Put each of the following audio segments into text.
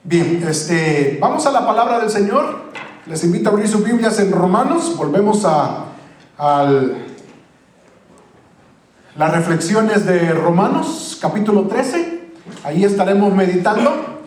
Bien, vamos a la palabra del Señor. Les invito a abrir sus Biblias en Romanos. Volvemos a las reflexiones de Romanos, capítulo 13. Ahí estaremos meditando.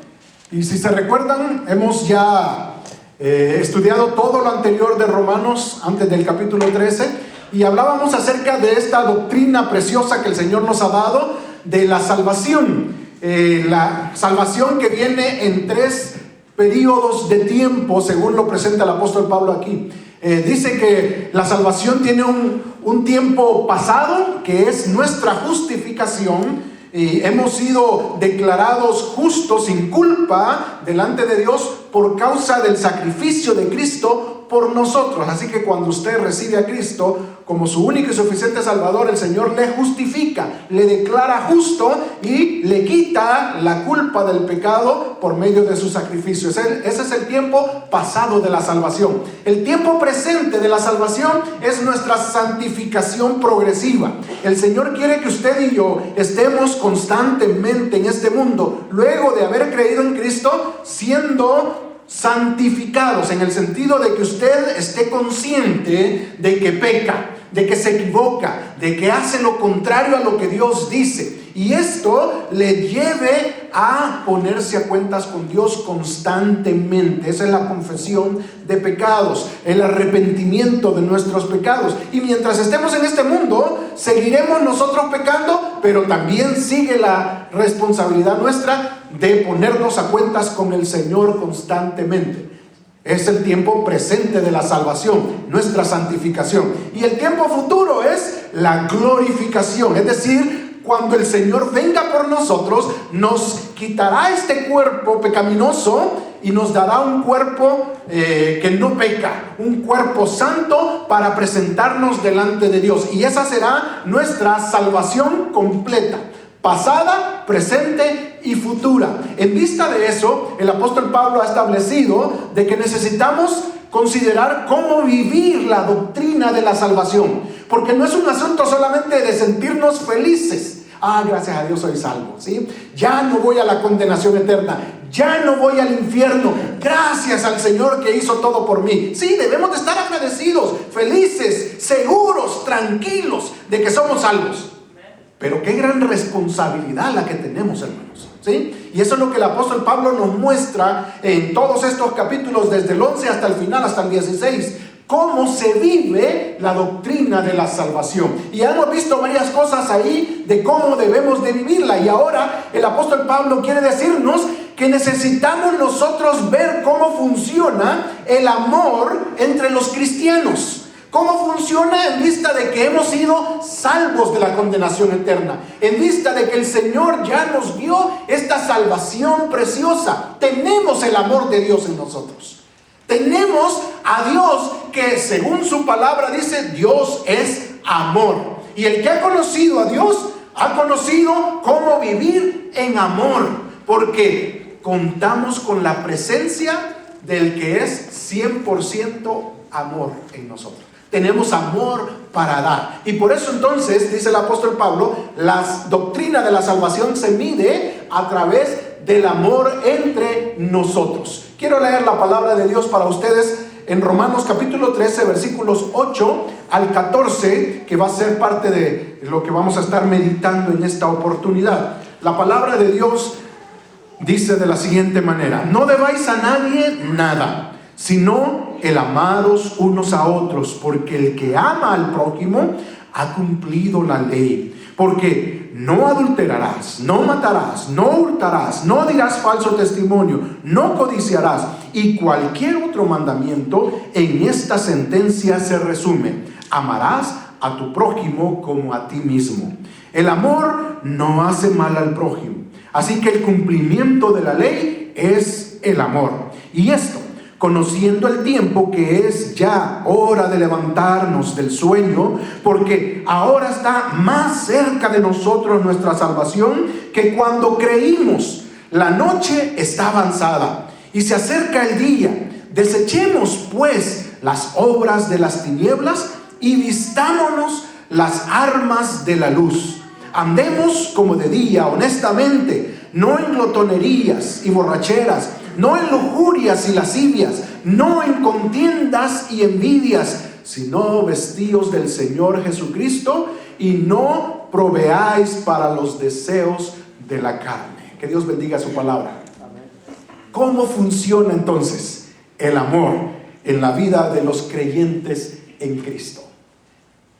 Y si se recuerdan, hemos ya estudiado todo lo anterior de Romanos antes del capítulo 13. Y hablábamos acerca de esta doctrina preciosa que el Señor nos ha dado de la salvación. La salvación que viene en 3 periodos de tiempo, según lo presenta el apóstol Pablo aquí. Dice que la salvación tiene un tiempo pasado, que es nuestra justificación. Hemos sido declarados justos sin culpa delante de Dios por causa del sacrificio de Cristo por nosotros. Así que cuando usted recibe a Cristo como su único y suficiente Salvador, el Señor le justifica, le declara justo y le quita la culpa del pecado por medio de su sacrificio. Ese es el tiempo pasado de la salvación. El tiempo presente de la salvación es nuestra santificación progresiva. El Señor quiere que usted y yo estemos constantemente en este mundo, luego de haber creído en Cristo, siendo santificados, en el sentido de que usted esté consciente de que peca, de que se equivoca, de que hace lo contrario a lo que Dios dice. Y esto le lleve a ponerse a cuentas con Dios constantemente. Esa es la confesión de pecados, el arrepentimiento de nuestros pecados. Y mientras estemos en este mundo, seguiremos nosotros pecando, pero también sigue la responsabilidad nuestra de ponernos a cuentas con el Señor constantemente. Es el tiempo presente de la salvación, nuestra santificación. Y el tiempo futuro es la glorificación, es decir, cuando el Señor venga por nosotros, nos quitará este cuerpo pecaminoso y nos dará un cuerpo que no peca, un cuerpo santo para presentarnos delante de Dios. Y esa será nuestra salvación completa, pasada, presente y futura. En vista de eso, el apóstol Pablo ha establecido de que necesitamos considerar cómo vivir la doctrina de la salvación, porque no es un asunto solamente de sentirnos felices. Gracias a Dios soy salvo, ¿sí? Ya no voy a la condenación eterna, ya no voy al infierno, gracias al Señor que hizo todo por mí. Sí, debemos de estar agradecidos, felices, seguros, tranquilos de que somos salvos. Pero qué gran responsabilidad la que tenemos, hermanos, ¿sí? Y eso es lo que el apóstol Pablo nos muestra en todos estos capítulos, desde el 11 hasta el final, hasta el 16. Cómo se vive la doctrina de la salvación. Y hemos visto varias cosas ahí de cómo debemos de vivirla. Y ahora el apóstol Pablo quiere decirnos que necesitamos nosotros ver cómo funciona el amor entre los cristianos. ¿Cómo funciona en vista de que hemos sido salvos de la condenación eterna? En vista de que el Señor ya nos dio esta salvación preciosa. Tenemos el amor de Dios en nosotros. Tenemos a Dios que, según su palabra dice, Dios es amor. Y el que ha conocido a Dios, ha conocido cómo vivir en amor. Porque contamos con la presencia del que es 100% amor en nosotros. Tenemos amor para dar. Y por eso entonces, dice el apóstol Pablo, la doctrina de la salvación se mide a través del amor entre nosotros. Quiero leer la palabra de Dios para ustedes en Romanos capítulo 13, versículos 8 al 14, que va a ser parte de lo que vamos a estar meditando en esta oportunidad. La palabra de Dios dice de la siguiente manera: no debáis a nadie nada, sino el amaros unos a otros, porque el que ama al prójimo ha cumplido la ley. Porque no adulterarás, no matarás, no hurtarás, no dirás falso testimonio, no codiciarás, y cualquier otro mandamiento en esta sentencia se resume: amarás a tu prójimo como a ti mismo. El amor no hace mal al prójimo, así que el cumplimiento de la ley es el amor. Y esto, conociendo el tiempo, que es ya hora de levantarnos del sueño, porque ahora está más cerca de nosotros nuestra salvación que cuando creímos. La noche está avanzada y se acerca el día. Desechemos pues las obras de las tinieblas y vistámonos las armas de la luz. Andemos como de día, honestamente, no en glotonerías y borracheras, no en lujurias y lascivias, no en contiendas y envidias, sino vestíos del Señor Jesucristo y no proveáis para los deseos de la carne. Que Dios bendiga su palabra. ¿Cómo funciona entonces el amor en la vida de los creyentes en Cristo?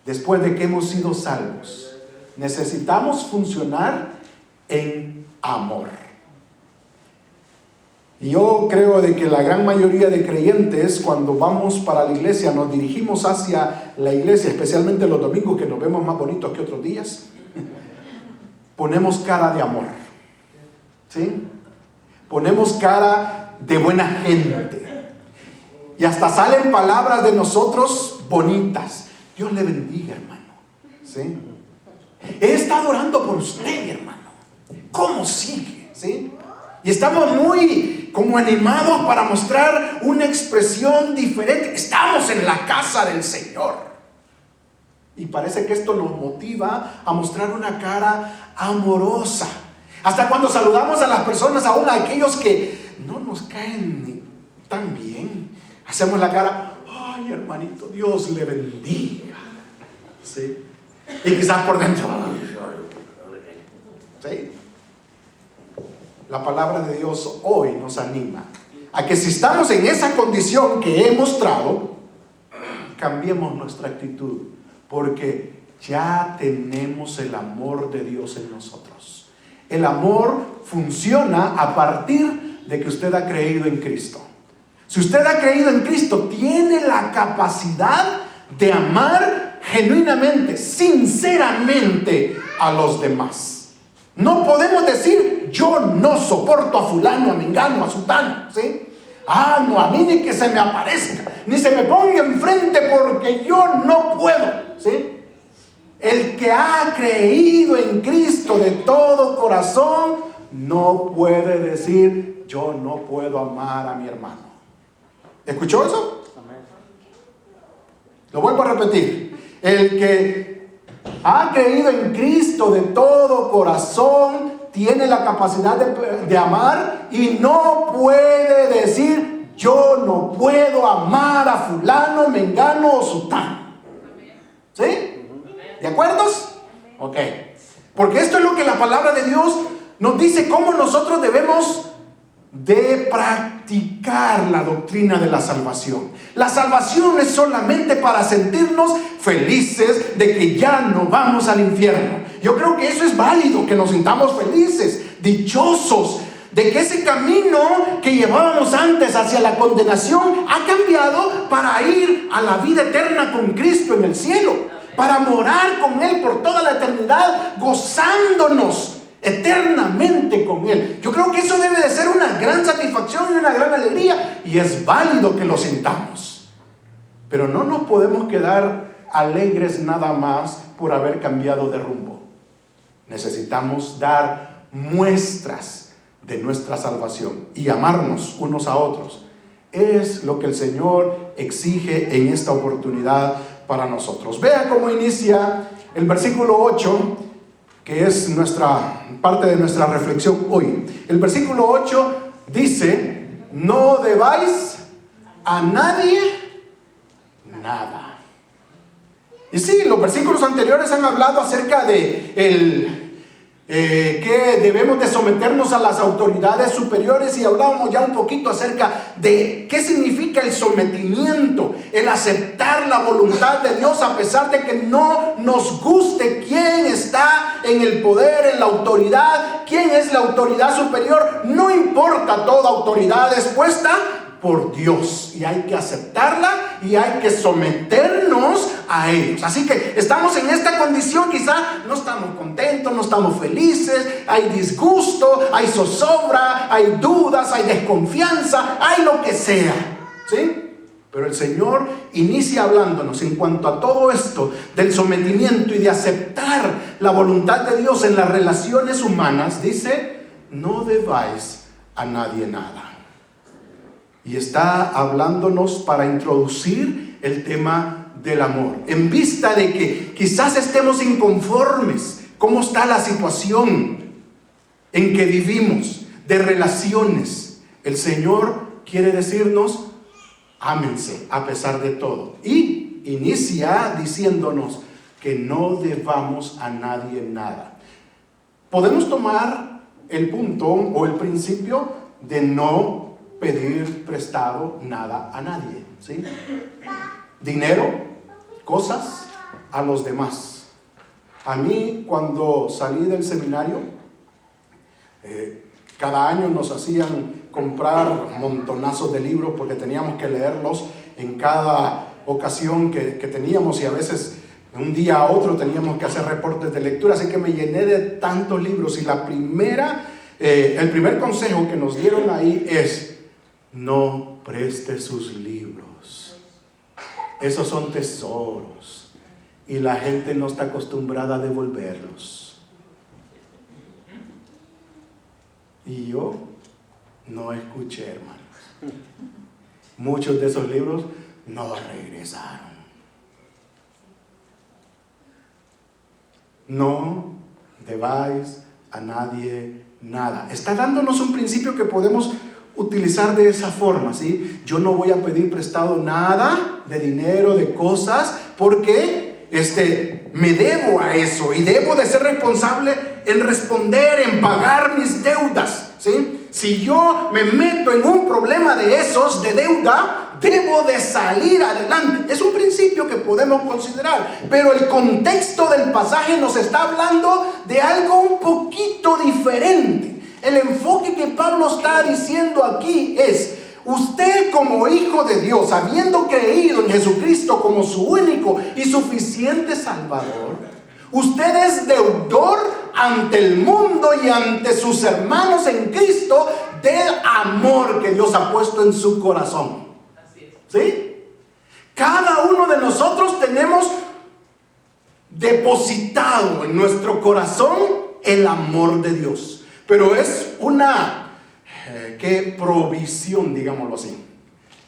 Después de que hemos sido salvos, necesitamos funcionar en amor. Y yo creo de que la gran mayoría de creyentes, cuando vamos para la iglesia, nos dirigimos hacia la iglesia, especialmente los domingos que nos vemos más bonitos que otros días, ponemos cara de amor, ¿sí? Ponemos cara de buena gente. Y hasta salen palabras de nosotros bonitas. Dios le bendiga, hermano, ¿sí? He estado orando por usted, hermano. ¿Cómo sigue? ¿Sí? Y estamos muy como animados para mostrar una expresión diferente. Estamos en la casa del Señor. Y parece que esto nos motiva a mostrar una cara amorosa. Hasta cuando saludamos a las personas, aún a aquellos que no nos caen ni tan bien, hacemos la cara, ay, hermanito, Dios le bendiga. ¿Sí? Y quizás por dentro, ¿sí? La palabra de Dios hoy nos anima a que si estamos en esa condición que he mostrado, cambiemos nuestra actitud, porque ya tenemos el amor de Dios en nosotros. El amor funciona a partir de que usted ha creído en Cristo. Si usted ha creído en Cristo, tiene la capacidad de amar genuinamente, sinceramente a los demás. No podemos decir, yo no soporto a fulano, a mengano, a sutano, ¿sí? Ah, no, a mí ni que se me aparezca, ni se me ponga enfrente porque yo no puedo, ¿sí? El que ha creído en Cristo de todo corazón no puede decir, yo no puedo amar a mi hermano. ¿Escuchó eso? Lo vuelvo a repetir. El que ha creído en Cristo de todo corazón tiene la capacidad de amar y no puede decir, yo no puedo amar a fulano, mengano o sutano. ¿Sí? ¿De acuerdo? Ok. Porque esto es lo que la palabra de Dios nos dice, cómo nosotros debemos de practicar la doctrina de la salvación. La salvación es solamente para sentirnos felices de que ya no vamos al infierno. Yo creo que eso es válido, que nos sintamos felices, dichosos, de que ese camino que llevábamos antes hacia la condenación ha cambiado para ir a la vida eterna con Cristo en el cielo, para morar con Él por toda la eternidad, gozándonos eternamente con Él. Yo creo que eso debe de ser una gran satisfacción y una gran alegría, y es válido que lo sintamos. Pero no nos podemos quedar alegres nada más por haber cambiado de rumbo. Necesitamos dar muestras de nuestra salvación y amarnos unos a otros. Es lo que el Señor exige en esta oportunidad para nosotros. Vea cómo inicia el versículo 8, que es parte de nuestra reflexión hoy. El versículo 8 dice, no debáis a nadie nada. Y sí, los versículos anteriores han hablado acerca de que debemos de someternos a las autoridades superiores, y hablábamos ya un poquito acerca de qué significa el sometimiento, el aceptar la voluntad de Dios a pesar de que no nos guste quién está en el poder, en la autoridad, quién es la autoridad superior. No importa, toda autoridad es puesta por Dios y hay que aceptarla y hay que someternos a ellos. Así que estamos en esta condición, quizá no estamos contentos, no estamos felices, hay disgusto, hay zozobra, hay dudas, hay desconfianza, hay lo que sea, ¿sí? Pero el Señor inicia hablándonos en cuanto a todo esto del sometimiento y de aceptar la voluntad de Dios en las relaciones humanas. Dice, no debáis a nadie nada. Y está hablándonos para introducir el tema del amor, en vista de que quizás estemos inconformes. ¿Cómo está la situación en que vivimos de relaciones? El Señor quiere decirnos, ámense a pesar de todo. Y inicia diciéndonos que no debamos a nadie nada. Podemos tomar el punto o el principio de no pedir prestado nada a nadie, ¿sí? Dinero, cosas, a los demás. A mí, cuando salí del seminario, cada año nos hacían comprar montonazos de libros porque teníamos que leerlos en cada ocasión que teníamos, y a veces de un día a otro teníamos que hacer reportes de lectura, así que me llené de tantos libros. Y el primer consejo que nos dieron ahí es: no preste sus libros, esos son tesoros y la gente no está acostumbrada a devolverlos. Y yo no escuché, hermanos. Muchos de esos libros no regresaron. No debáis a nadie nada. Está dándonos un principio que podemos utilizar de esa forma, ¿sí? Yo no voy a pedir prestado nada de dinero, de cosas, porque me debo a eso y debo de ser responsable en responder, en pagar mis deudas, ¿sí? Si yo me meto en un problema de esos, de deuda, debo de salir adelante. Es un principio que podemos considerar, pero el contexto del pasaje nos está hablando de algo un poquito diferente. El enfoque que Pablo está diciendo aquí es: usted, como hijo de Dios, habiendo creído en Jesucristo como su único y suficiente Salvador, usted es deudor ante el mundo y ante sus hermanos en Cristo del amor que Dios ha puesto en su corazón. ¿Sí? Cada uno de nosotros tenemos depositado en nuestro corazón el amor de Dios. Pero es una provisión, digámoslo así.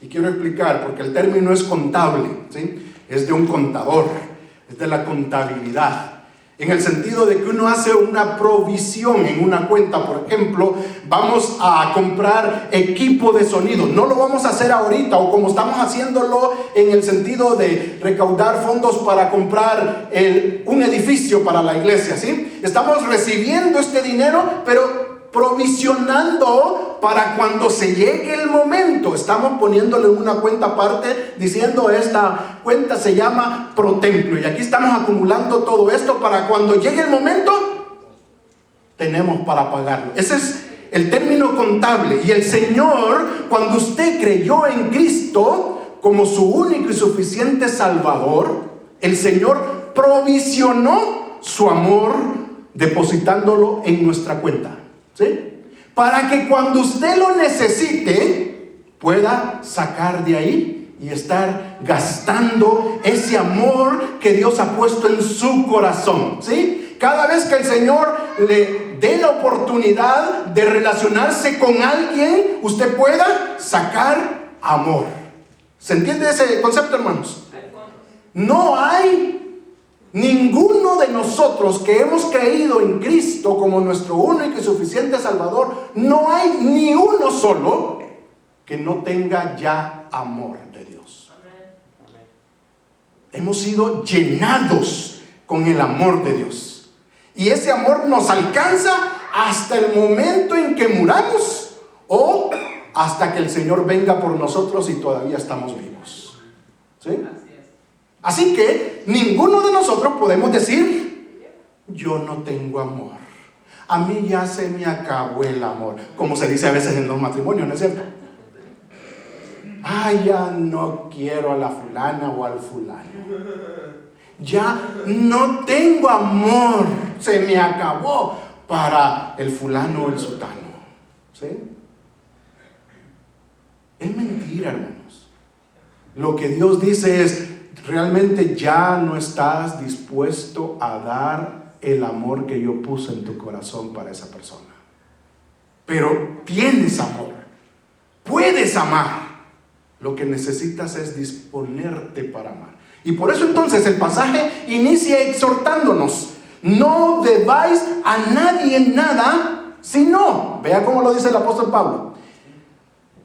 Y quiero explicar, porque el término es contable, ¿sí? Es de un contador, es de la contabilidad. En el sentido de que uno hace una provisión en una cuenta. Por ejemplo, vamos a comprar equipo de sonido. No lo vamos a hacer ahorita, o como estamos haciéndolo en el sentido de recaudar fondos para comprar un edificio para la iglesia, ¿sí? Estamos recibiendo este dinero, pero provisionando para cuando se llegue el momento. Estamos poniéndole una cuenta aparte, diciendo: esta cuenta se llama Protemplo, y aquí estamos acumulando todo esto para cuando llegue el momento tenemos para pagarlo. Ese es el término contable. Y el Señor, cuando usted creyó en Cristo como su único y suficiente Salvador, el Señor provisionó su amor depositándolo en nuestra cuenta, ¿sí? Para que cuando usted lo necesite pueda sacar de ahí y estar gastando ese amor que Dios ha puesto en su corazón, ¿sí? Cada vez que el Señor le dé la oportunidad de relacionarse con alguien, usted pueda sacar amor. ¿Se entiende ese concepto, hermanos? No hay ninguno de nosotros que hemos creído en Cristo como nuestro único y suficiente Salvador, no hay ni uno solo que no tenga ya amor de Dios. Hemos sido llenados con el amor de Dios, y ese amor nos alcanza hasta el momento en que muramos, o hasta que el Señor venga por nosotros y todavía estamos vivos, ¿sí? Así que ninguno de nosotros podemos decir: yo no tengo amor, a mí ya se me acabó el amor, como se dice a veces en los matrimonios, ¿no es cierto? Ay, ya no quiero a la fulana o al fulano, ya no tengo amor, se me acabó para el fulano o el sutano, ¿sí? Es mentira, hermanos. Lo que Dios dice es: realmente ya no estás dispuesto a dar el amor que yo puse en tu corazón para esa persona. Pero tienes amor, puedes amar. Lo que necesitas es disponerte para amar. Y por eso entonces el pasaje inicia exhortándonos: no debáis a nadie nada, sino, vea cómo lo dice el apóstol Pablo,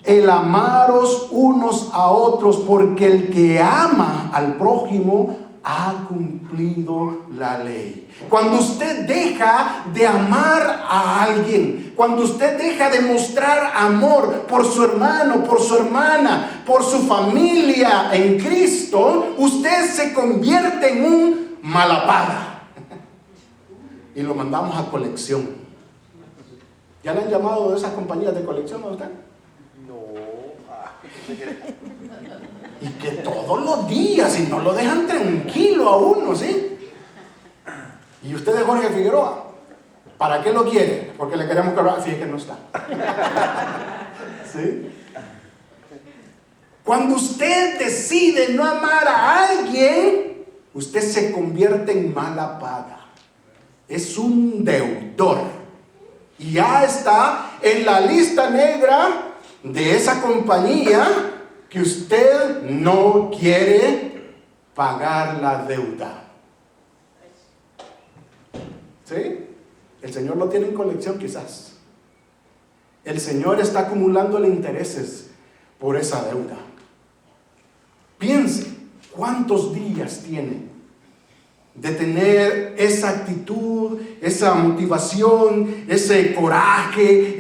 el amaros unos a otros, porque el que ama al prójimo ha cumplido la ley. Cuando usted deja de amar a alguien, cuando usted deja de mostrar amor por su hermano, por su hermana, por su familia en Cristo, usted se convierte en un malapaga. Y lo mandamos a colección. ¿Ya le han llamado de esas compañías de colección a usted? Y que todos los días, y no lo dejan tranquilo a uno, ¿sí? Y usted es Jorge Figueroa, ¿para qué lo quiere? Porque le queremos cobrar, así es que no está. ¿Sí? Cuando usted decide no amar a alguien, usted se convierte en mala paga. Es un deudor. Y ya está en la lista negra de esa compañía que usted no quiere pagar la deuda. ¿Sí? El Señor lo tiene en colección quizás. El Señor está acumulándole intereses por esa deuda. Piense cuántos días tiene de tener esa actitud, esa motivación, ese coraje,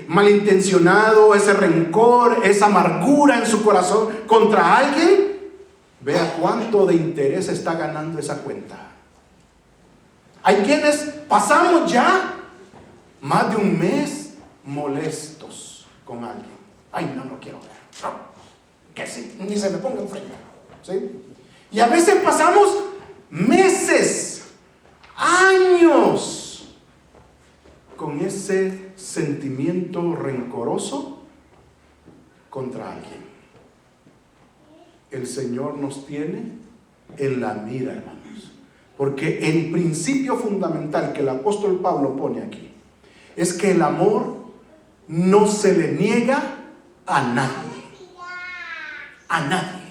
malintencionado, ese rencor, esa amargura en su corazón contra alguien. Vea cuánto de interés está ganando esa cuenta. Hay quienes pasamos ya más de un mes molestos con alguien. Ay, no quiero ver. No, que sí, ni se me ponga enfrente. ¿Sí? Y a veces pasamos meses, años con ese sentimiento rencoroso contra alguien. El Señor nos tiene en la mira, hermanos. Porque el principio fundamental que el apóstol Pablo pone aquí es que el amor no se le niega a nadie. A nadie.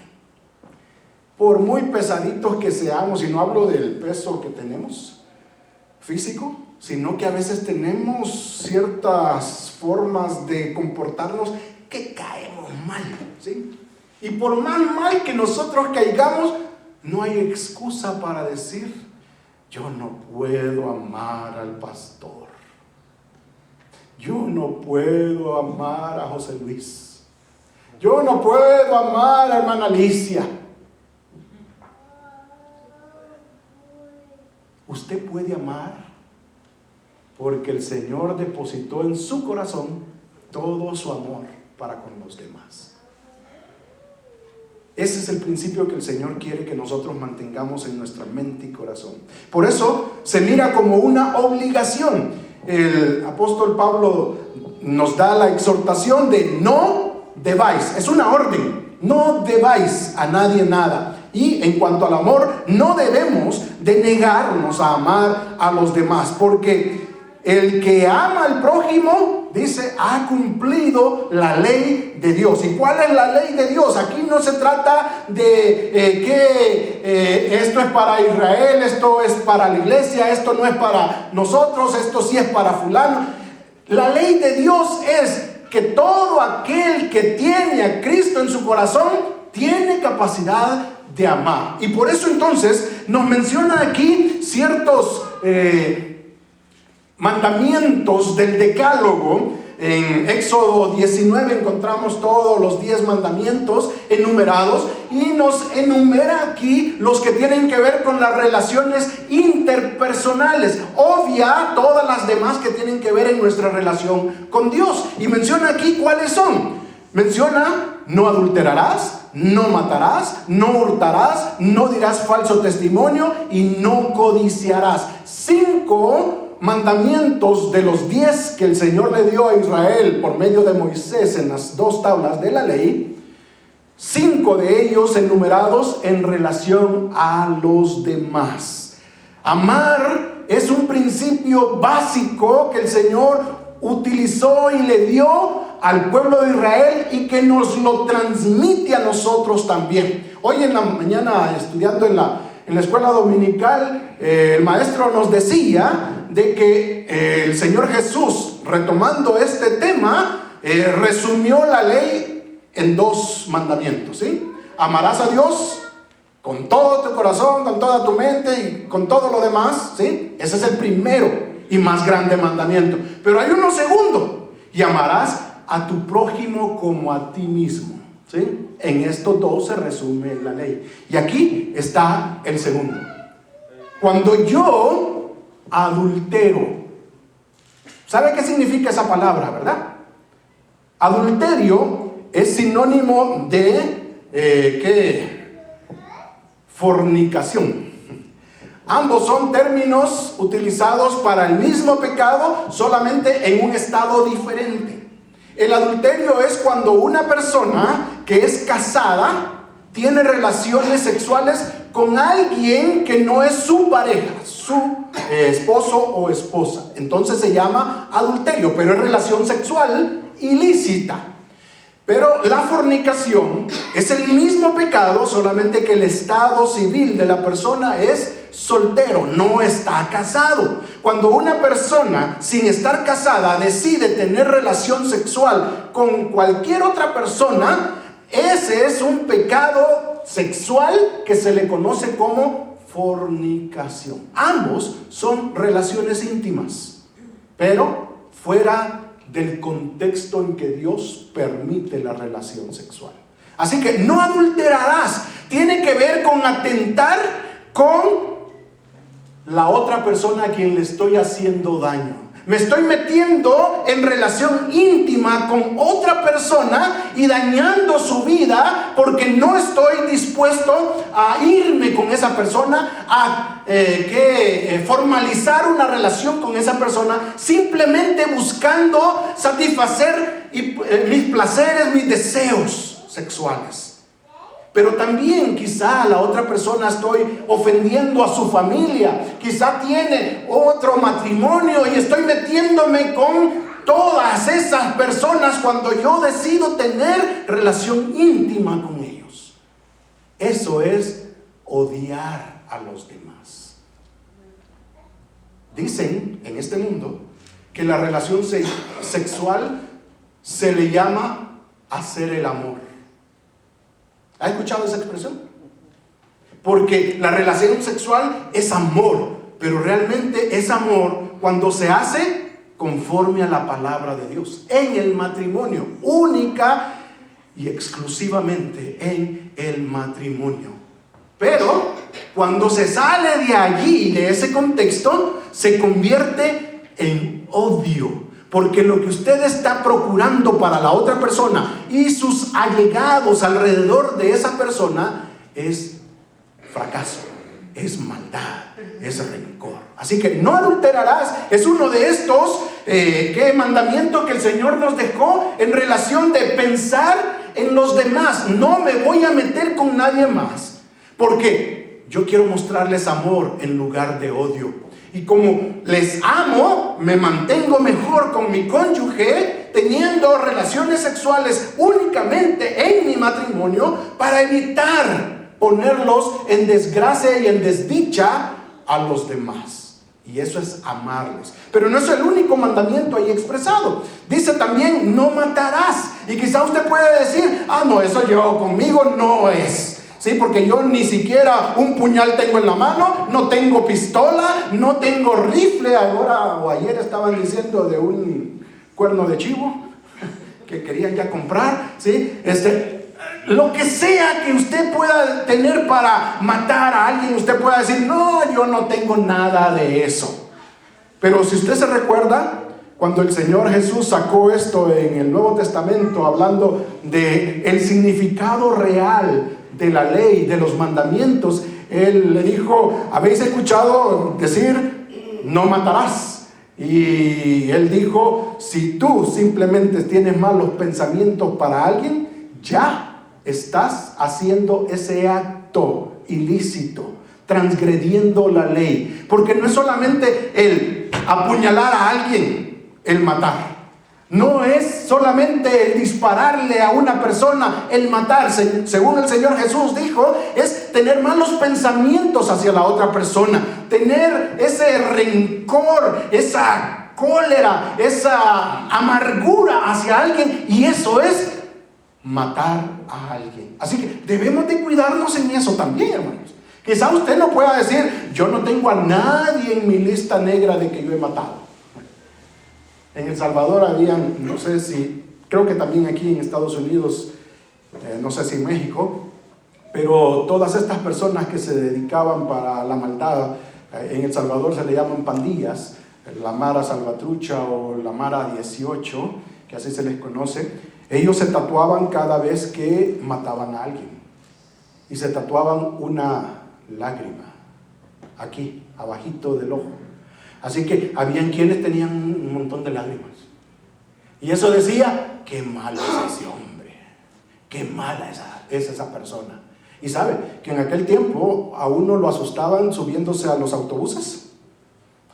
Por muy pesaditos que seamos, y no hablo del peso que tenemos físico, sino que a veces tenemos ciertas formas de comportarnos que caemos mal, ¿sí? Y por más mal que nosotros caigamos, no hay excusa para decir: yo no puedo amar al pastor, yo no puedo amar a José Luis, yo no puedo amar a hermana Alicia. Usted puede amar porque el Señor depositó en su corazón todo su amor para con los demás. Ese es el principio que el Señor quiere que nosotros mantengamos en nuestra mente y corazón. Por eso se mira como una obligación. El apóstol Pablo nos da la exhortación de no debáis. Es una orden. No debáis a nadie nada. Y en cuanto al amor, no debemos de negarnos a amar a los demás, porque el que ama al prójimo, dice, ha cumplido la ley de Dios. ¿Y cuál es la ley de Dios? Aquí no se trata de que esto es para Israel, esto es para la iglesia, esto no es para nosotros, esto sí es para fulano. La ley de Dios es que todo aquel que tiene a Cristo en su corazón tiene capacidad de amar. Y por eso entonces nos menciona aquí ciertos mandamientos del decálogo. En Éxodo 19 encontramos todos los 10 mandamientos enumerados, y nos enumera aquí los que tienen que ver con las relaciones interpersonales. Obvia todas las demás que tienen que ver en nuestra relación con Dios, y menciona aquí cuáles son. Menciona: no adulterarás, no matarás, no hurtarás, no dirás falso testimonio y no codiciarás. 5 mandamientos de los 10 que el Señor le dio a Israel por medio de Moisés en las 2 tablas de la ley. 5 de ellos enumerados en relación a los demás. Amar es un principio básico que el Señor utilizó y le dio al pueblo de Israel, y que nos lo transmite a nosotros también. Hoy en la mañana, estudiando en la escuela dominical, el maestro nos decía de que el Señor Jesús, retomando este tema, resumió la ley en 2 mandamientos, ¿sí? Amarás a Dios con todo tu corazón, con toda tu mente y con todo lo demás, ¿sí? Ese es el primero y más grande mandamiento. Pero hay uno segundo: y amarás a tu prójimo como a ti mismo, ¿sí? En estos 2 se resume la ley. Y aquí está el segundo. Cuando yo adultero, ¿sabe qué significa esa palabra, verdad? Adulterio es sinónimo de fornicación. Ambos son términos utilizados para el mismo pecado, solamente en un estado diferente. El adulterio es cuando una persona que es casada tiene relaciones sexuales con alguien que no es su pareja, su esposo o esposa. Entonces se llama adulterio, pero es relación sexual ilícita. Pero la fornicación es el mismo pecado, solamente que el estado civil de la persona es soltero, no está casado. Cuando una persona sin estar casada decide tener relación sexual con cualquier otra persona, ese es un pecado sexual que se le conoce como fornicación. Ambos son relaciones íntimas, pero fuera del contexto en que Dios permite la relación sexual. Así que no adulterarás tiene que ver con atentar con la otra persona a quien le estoy haciendo daño. Me estoy metiendo en relación íntima con otra persona y dañando su vida porque no estoy dispuesto a irme con esa persona, a formalizar una relación con esa persona, simplemente buscando satisfacer mis placeres, mis deseos sexuales. Pero también quizá a la otra persona estoy ofendiendo a su familia, quizá tiene otro matrimonio y estoy metiéndome con todas esas personas cuando yo decido tener relación íntima con ellos. Eso es odiar a los demás. Dicen en este mundo que la relación sexual se le llama hacer el amor. ¿Ha escuchado esa expresión? Porque la relación sexual es amor, pero realmente es amor cuando se hace conforme a la palabra de Dios, en el matrimonio, única y exclusivamente en el matrimonio. Pero cuando se sale de allí, de ese contexto, se convierte en odio. Porque lo que usted está procurando para la otra persona y sus allegados alrededor de esa persona es fracaso, es maldad, es rencor. Así que no adulterarás es uno de estos mandamientos que el Señor nos dejó en relación de pensar en los demás. No me voy a meter con nadie más, porque yo quiero mostrarles amor en lugar de odio. Y como les amo, me mantengo mejor con mi cónyuge teniendo relaciones sexuales únicamente en mi matrimonio para evitar ponerlos en desgracia y en desdicha a los demás. Y eso es amarles. Pero no es el único mandamiento ahí expresado. Dice también, no matarás. Y quizá usted puede decir, no, eso yo conmigo no es. Sí, porque yo ni siquiera un puñal tengo en la mano, no tengo pistola, no tengo rifle. Ahora o ayer estaban diciendo de un cuerno de chivo que querían ya comprar, ¿sí? Lo que sea que usted pueda tener para matar a alguien, usted pueda decir, no, yo no tengo nada de eso. Pero si usted se recuerda, cuando el Señor Jesús sacó esto en el Nuevo Testamento, hablando de el significado real de la ley, de los mandamientos, Él le dijo, ¿habéis escuchado decir, no matarás? Y Él dijo, si tú simplemente tienes malos pensamientos para alguien, ya estás haciendo ese acto ilícito, transgrediendo la ley. Porque no es solamente el apuñalar a alguien, el matar. No es solamente el dispararle a una persona, el matarse. Según el Señor Jesús dijo, es tener malos pensamientos hacia la otra persona, tener ese rencor, esa cólera, esa amargura hacia alguien, y eso es matar a alguien. Así que debemos de cuidarnos en eso también, hermanos. Quizá usted no pueda decir: yo no tengo a nadie en mi lista negra de que yo he matado. En El Salvador habían, no sé si, creo que también aquí en Estados Unidos, no sé si en México, pero todas estas personas que se dedicaban para la maldad, en El Salvador se le llaman pandillas, la Mara Salvatrucha o la Mara 18, que así se les conoce. Ellos se tatuaban cada vez que mataban a alguien, y se tatuaban una lágrima aquí, abajito del ojo. Así que habían quienes tenían un montón de lágrimas, y eso decía: qué malo es ese hombre, qué mala es esa persona. Y sabe que en aquel tiempo a uno lo asustaban subiéndose a los autobuses.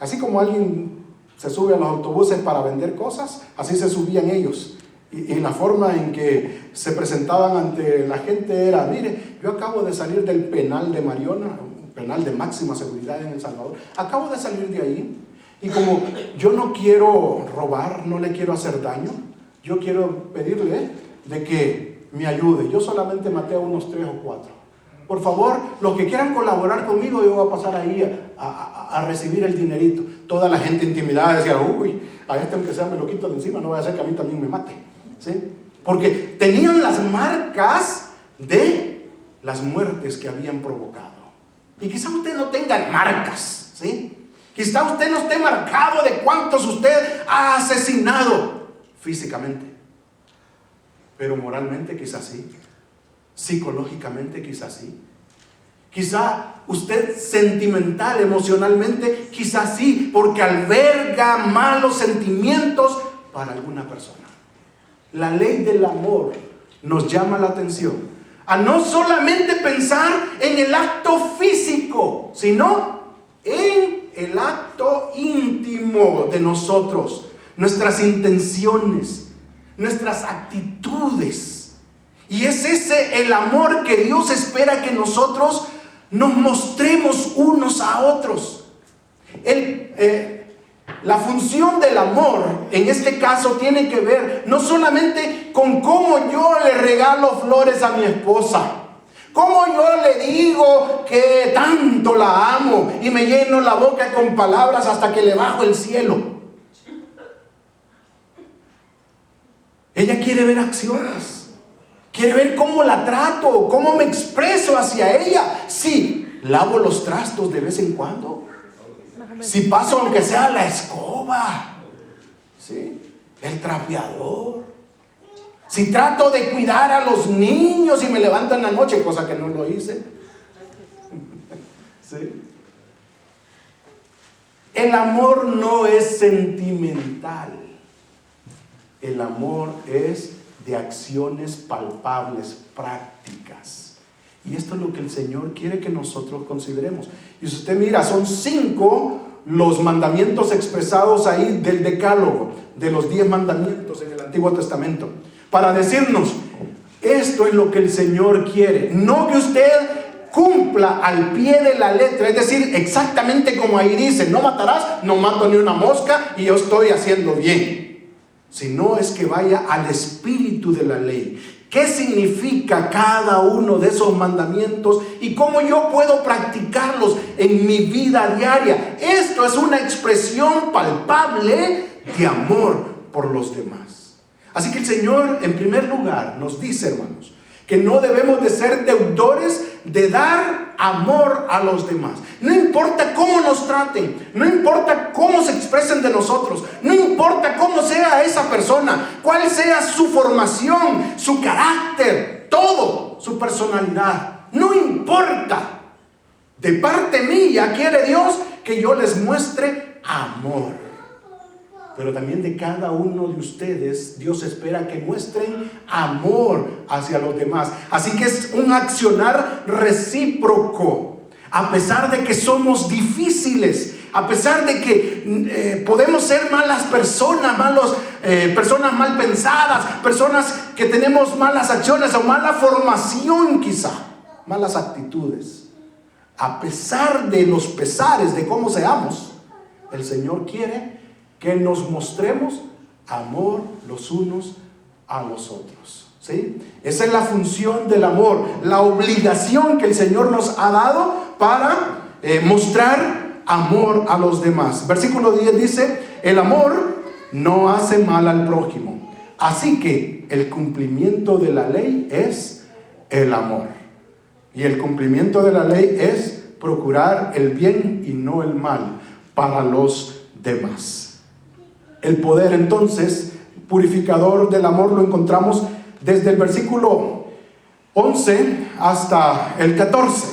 Así como alguien se sube a los autobuses para vender cosas, así se subían ellos. Y la forma en que se presentaban ante la gente era: mire, yo acabo de salir del penal de Mariona, un penal de máxima seguridad en El Salvador. Acabo de salir de ahí, y como yo no quiero robar, no le quiero hacer daño, yo quiero pedirle de que me ayude. Yo solamente maté a unos 3 o 4. Por favor, los que quieran colaborar conmigo, yo voy a pasar ahí a recibir el dinerito. Toda la gente intimidada decía: uy, a este aunque sea me lo quito de encima, no vaya a ser que a mí también me mate. ¿Sí? Porque tenían las marcas de las muertes que habían provocado. Y quizá usted no tenga marcas, ¿sí? Quizá usted no esté marcado de cuántos usted ha asesinado físicamente, pero moralmente quizás sí, psicológicamente quizás sí, quizá usted sentimental, emocionalmente quizás sí, porque alberga malos sentimientos para alguna persona. La ley del amor nos llama la atención a no solamente pensar en el acto físico, sino en el acto íntimo de nosotros, nuestras intenciones, nuestras actitudes. Y es ese el amor que Dios espera que nosotros nos mostremos unos a otros. La función del amor en este caso tiene que ver no solamente con cómo yo le regalo flores a mi esposa, cómo yo le digo que tanto la amo y me lleno la boca con palabras hasta que le bajo el cielo. Ella quiere ver acciones, quiere ver cómo la trato, cómo me expreso hacia ella. Sí, lavo los trastos de vez en cuando, si paso aunque sea la escoba, ¿sí?, el trapeador, si trato de cuidar a los niños y me levanto en la noche, cosa que no lo hice. ¿Sí? El amor no es sentimental. El amor es de acciones palpables, prácticas. Y esto es lo que el Señor quiere que nosotros consideremos. Y si usted mira, son 5 los mandamientos expresados ahí del decálogo, de los 10 mandamientos en el Antiguo Testamento, para decirnos: esto es lo que el Señor quiere. No que usted cumpla al pie de la letra, es decir, exactamente como ahí dice: no matarás, no mato ni una mosca y yo estoy haciendo bien. Sino es que vaya al espíritu de la ley. ¿Qué significa cada uno de esos mandamientos y cómo yo puedo practicarlos en mi vida diaria? Esto es una expresión palpable de amor por los demás. Así que el Señor, en primer lugar, nos dice, hermanos, que no debemos de ser deudores de dar amor a los demás. No importa cómo nos traten, no importa cómo se expresen de nosotros, no importa cómo sea esa persona, cuál sea su formación, su carácter, todo, su personalidad, no importa. De parte mía quiere Dios que yo les muestre amor. Pero también de cada uno de ustedes, Dios espera que muestren amor hacia los demás. Así que es un accionar recíproco. A pesar de que somos difíciles, a pesar de que podemos ser malas personas, personas mal pensadas, personas que tenemos malas acciones o mala formación quizá, malas actitudes. A pesar de los pesares de cómo seamos, el Señor quiere que nos mostremos amor los unos a los otros. ¿Sí? Esa es la función del amor, la obligación que el Señor nos ha dado para mostrar amor a los demás. Versículo 10 dice: el amor no hace mal al prójimo, así que el cumplimiento de la ley es el amor. Y el cumplimiento de la ley es procurar el bien y no el mal para los demás. El poder entonces purificador del amor lo encontramos desde el versículo 11 hasta el 14.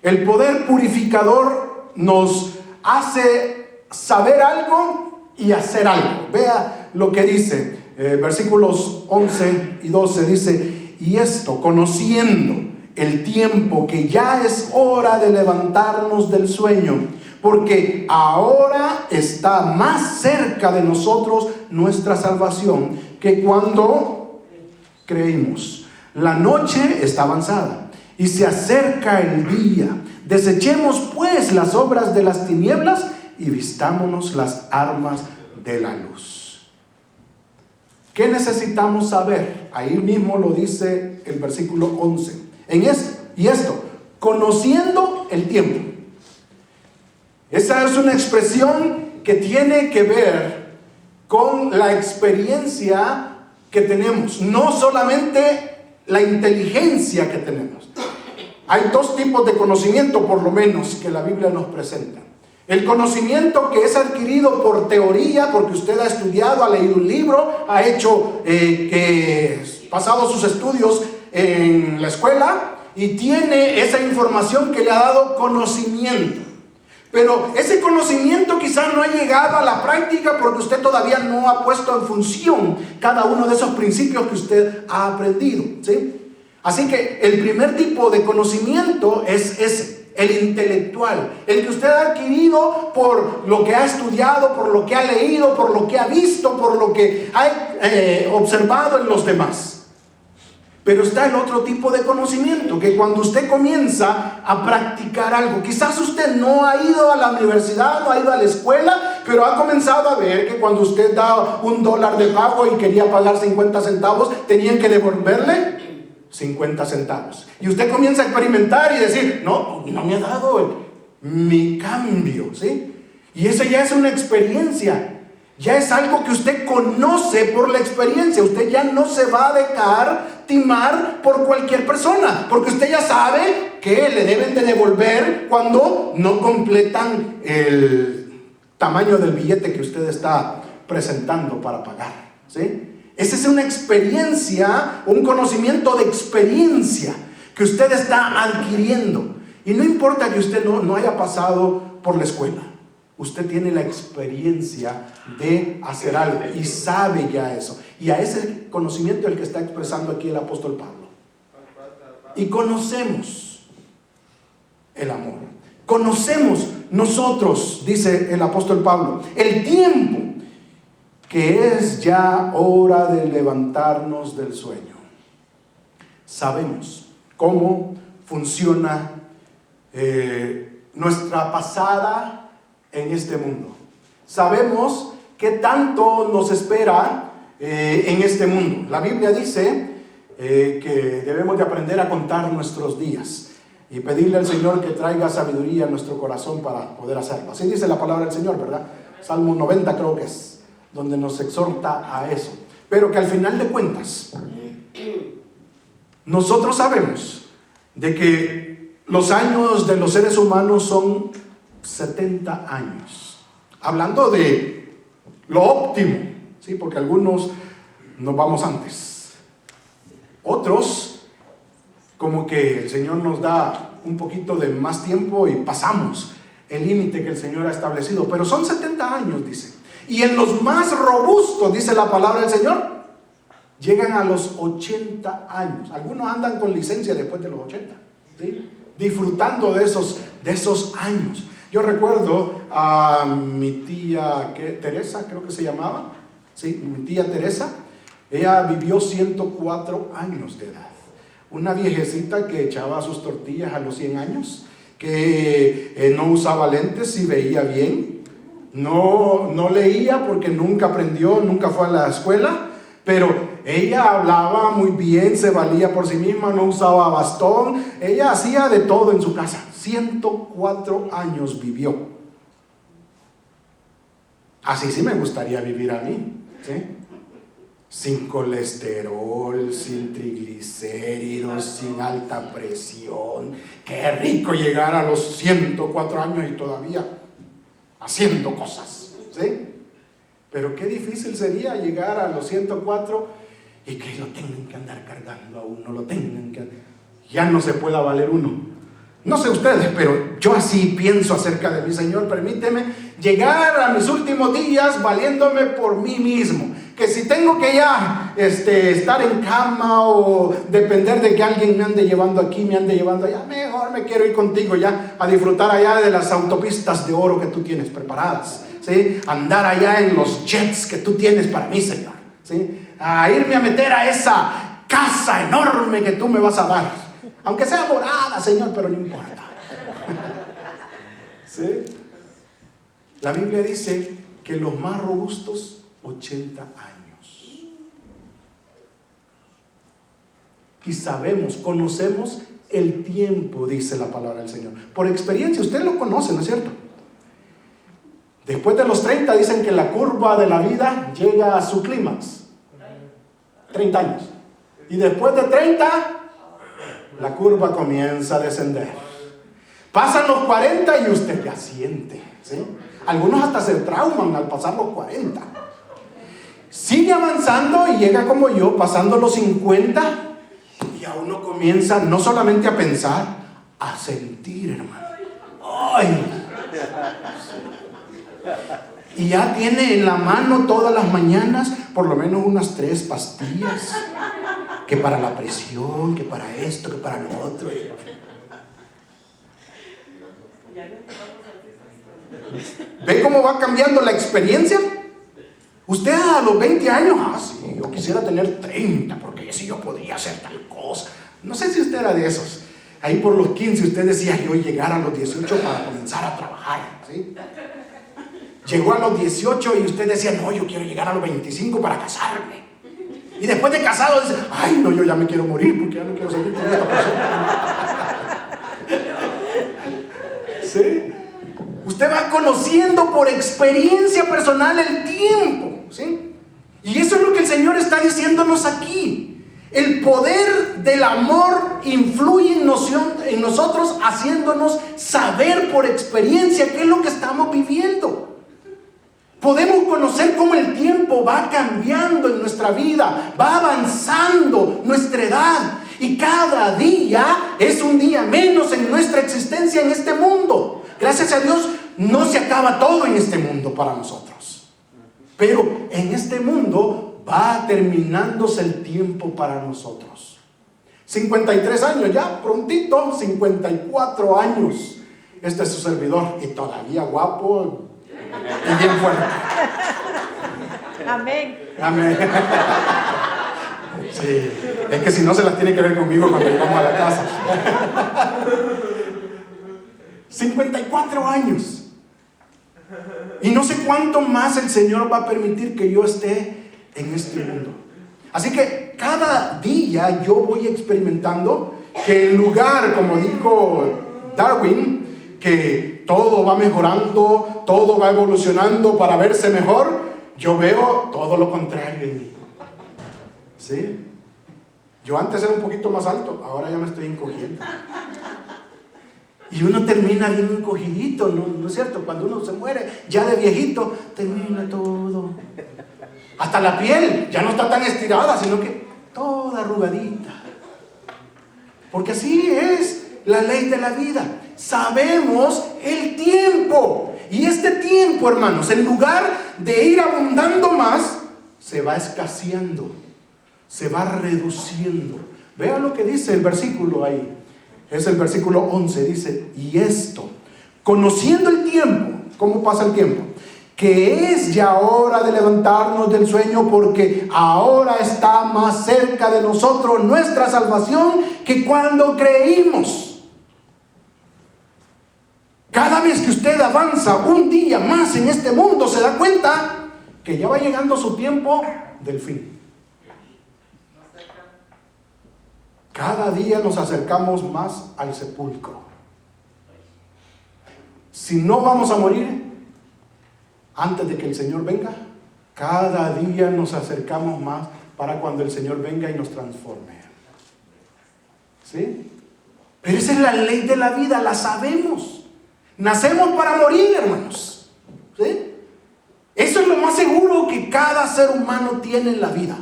El poder purificador nos hace saber algo y hacer algo. Vea lo que dice, versículos 11 y 12 dice: y esto, conociendo el tiempo, que ya es hora de levantarnos del sueño, porque ahora está más cerca de nosotros nuestra salvación que cuando creímos. La noche está avanzada y se acerca el día. Desechemos pues las obras de las tinieblas y vistámonos las armas de la luz. ¿Qué necesitamos saber? Ahí mismo lo dice el versículo 11. Y esto, conociendo el tiempo. Esa es una expresión que tiene que ver con la experiencia que tenemos, no solamente la inteligencia que tenemos. Hay dos tipos de conocimiento, por lo menos, que la Biblia nos presenta. El conocimiento que es adquirido por teoría, porque usted ha estudiado, ha leído un libro, ha hecho, pasado sus estudios en la escuela y tiene esa información que le ha dado conocimiento. Pero ese conocimiento quizás no ha llegado a la práctica porque usted todavía no ha puesto en función cada uno de esos principios que usted ha aprendido, ¿sí? Así que el primer tipo de conocimiento es el intelectual, el que usted ha adquirido por lo que ha estudiado, por lo que ha leído, por lo que ha visto, por lo que ha observado en los demás. Pero está el otro tipo de conocimiento, que cuando usted comienza a practicar algo, quizás usted no ha ido a la universidad, no ha ido a la escuela, pero ha comenzado a ver que cuando usted da $1 de pago y quería pagar 50 centavos, tenían que devolverle 50 centavos. Y usted comienza a experimentar y decir: no me ha dado mi cambio, ¿sí? Y esa ya es una experiencia. Ya es algo que usted conoce por la experiencia. Usted ya no se va a dejar timar por cualquier persona, porque usted ya sabe que le deben de devolver cuando no completan el tamaño del billete que usted está presentando para pagar, ¿sí? Esa es una experiencia, un conocimiento de experiencia que usted está adquiriendo. Y no importa que usted no haya pasado por la escuela. Usted tiene la experiencia de hacer algo y sabe ya eso. Y a ese conocimiento el que está expresando aquí el apóstol Pablo. Y conocemos el amor. Conocemos nosotros, dice el apóstol Pablo, el tiempo, que es ya hora de levantarnos del sueño. Sabemos cómo funciona nuestra pasada en este mundo. Sabemos qué tanto nos espera en este mundo. La Biblia dice que debemos de aprender a contar nuestros días y pedirle al Señor que traiga sabiduría a nuestro corazón para poder hacerlo. Así dice la palabra del Señor, ¿verdad? Salmo 90 creo que es, donde nos exhorta a eso. Pero que al final de cuentas, nosotros sabemos de que los años de los seres humanos son 70 años. Hablando de lo óptimo, ¿sí? Porque algunos nos vamos antes. Otros, como que el Señor nos da un poquito de más tiempo y pasamos el límite que el Señor ha establecido. Pero son 70 años, dice. Y en los más robustos, dice la palabra del Señor, llegan a los 80 años. Algunos andan con licencia después de los 80, ¿sí? Disfrutando de esos años. Yo recuerdo a mi tía Teresa, creo que se llamaba, sí, mi tía Teresa. Ella vivió 104 años de edad. Una viejecita que echaba sus tortillas a los 100 años, que no usaba lentes y veía bien. no leía porque nunca aprendió, nunca fue a la escuela, pero ella hablaba muy bien, se valía por sí misma, no usaba bastón, ella hacía de todo en su casa. 104 años vivió. Así sí me gustaría vivir a mí, ¿sí? Sin colesterol, sin triglicéridos, sin alta presión. Qué rico llegar a los 104 años y todavía haciendo cosas, ¿sí? Pero qué difícil sería llegar a los 104 y que lo tengan que andar cargando a uno, lo tengan que... Ya no se pueda valer uno. No sé ustedes, pero yo así pienso acerca de mi Señor. Permíteme llegar a mis últimos días valiéndome por mí mismo. Que si tengo que ya estar en cama o depender de que alguien me ande llevando aquí, me ande llevando allá, mejor me quiero ir contigo ya a disfrutar allá de las autopistas de oro que tú tienes preparadas, ¿sí? Andar allá en los jets que tú tienes para mí, Señor, ¿sí? A irme a meter a esa casa enorme que tú me vas a dar, aunque sea morada, Señor, pero no importa. ¿Sí? La Biblia dice que los más robustos 80 años. Y sabemos, conocemos el tiempo, dice la palabra del Señor. Por experiencia, usted lo conoce, ¿no es cierto? Después de los 30 dicen que la curva de la vida llega a su clímax. 30 años. Y después de 30, la curva comienza a descender. Pasan los 40 y usted ya siente, ¿sí? Algunos hasta se trauman al pasar los 40. Sigue avanzando y llega como yo, pasando los 50, y a uno comienza no solamente a pensar, a sentir, hermano. ¡Ay! Y ya tiene en la mano todas las mañanas por lo menos unas 3 pastillas, que para la presión, que para esto, que para lo otro. ¿Ve cómo va cambiando la experiencia? Usted a los 20 años, sí, yo quisiera tener 30, porque así yo podría hacer tal cosa. No sé si usted era de esos. Ahí por los 15 usted decía, yo llegar a los 18 para comenzar a trabajar, ¿sí? Llegó a los 18 y usted decía, no, yo quiero llegar a los 25 para casarme. Y después de casado dice, ay, no, yo ya me quiero morir porque ya no quiero seguir con esta persona. ¿Sí? Usted va conociendo por experiencia personal el tiempo, ¿sí? Y eso es lo que el Señor está diciéndonos aquí. El poder del amor influye en nosotros, haciéndonos saber por experiencia qué es lo que estamos viviendo. Podemos conocer cómo el tiempo va cambiando en nuestra vida, va avanzando nuestra edad, y cada día es un día menos en nuestra existencia en este mundo. Gracias a Dios no se acaba todo en este mundo para nosotros, pero en este mundo va terminándose el tiempo para nosotros. 53 años ya, prontito, 54 años. Este es su servidor y todavía guapo y bien fuerte. Amén. Amén. Sí, es que si no se las tiene que ver conmigo cuando llegamos a la casa. 54 años. Y no sé cuánto más el Señor va a permitir que yo esté en este mundo. Así que cada día yo voy experimentando que en lugar, como dijo Darwin, que todo va mejorando, todo va evolucionando para verse mejor, yo veo todo lo contrario en mí. ¿Sí? Yo antes era un poquito más alto, ahora ya me estoy encogiendo. Y uno termina bien encogidito, ¿no es cierto? Cuando uno se muere, ya de viejito, termina todo. Hasta la piel ya no está tan estirada, sino que toda arrugadita. Porque así es la ley de la vida. Sabemos el tiempo. Y este tiempo, hermanos, en lugar de ir abundando más, se va escaseando, se va reduciendo. Vean lo que dice el versículo ahí. Es el versículo 11, dice, y esto, conociendo el tiempo, ¿cómo pasa el tiempo? Que es ya hora de levantarnos del sueño, porque ahora está más cerca de nosotros nuestra salvación que cuando creímos. Cada vez que usted avanza un día más en este mundo, se da cuenta que ya va llegando su tiempo del fin. Cada día nos acercamos más al sepulcro. Si no vamos a morir antes de que el Señor venga, cada día nos acercamos más para cuando el Señor venga y nos transforme. ¿Sí? Pero esa es la ley de la vida, la sabemos. Nacemos para morir, hermanos. ¿Sí? Eso es lo más seguro que cada ser humano tiene en la vida.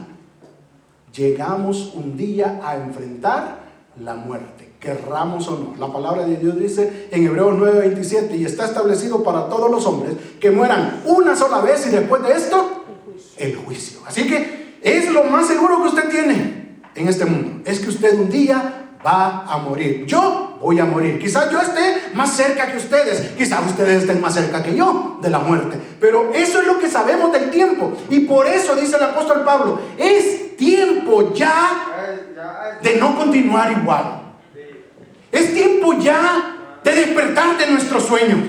Llegamos un día a enfrentar la muerte, querramos o no. La palabra de Dios dice en Hebreos 9:27, y está establecido para todos los hombres que mueran una sola vez y después de esto, el juicio. Así que es lo más seguro que usted tiene en este mundo, es que usted un día va a morir. Yo voy a morir. Quizás yo esté más cerca que ustedes, quizás ustedes estén más cerca que yo de la muerte, pero eso es lo que sabemos del tiempo. Y por eso dice el apóstol Pablo, es tiempo ya de no continuar igual. Es tiempo ya de despertar de nuestros sueños.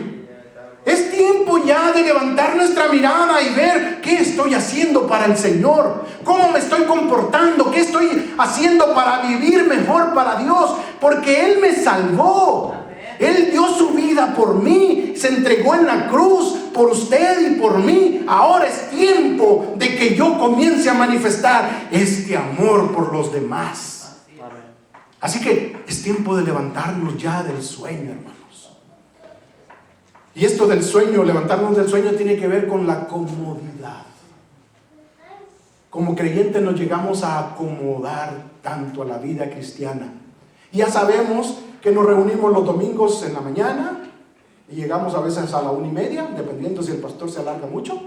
Es tiempo ya de levantar nuestra mirada y ver qué estoy haciendo para el Señor, cómo me estoy comportando, qué estoy haciendo para vivir mejor para Dios, porque Él me salvó. Él dio su vida por mí, se entregó en la cruz por usted y por mí. Ahora es tiempo de que yo comience a manifestar este amor por los demás. Así que es tiempo de levantarnos ya del sueño, hermanos. Y esto del sueño, levantarnos del sueño, tiene que ver con la comodidad. Como creyentes nos llegamos a acomodar tanto a la vida cristiana. Y ya sabemos que nos reunimos los domingos en la mañana y llegamos a veces a la 1:30, dependiendo si el pastor se alarga mucho.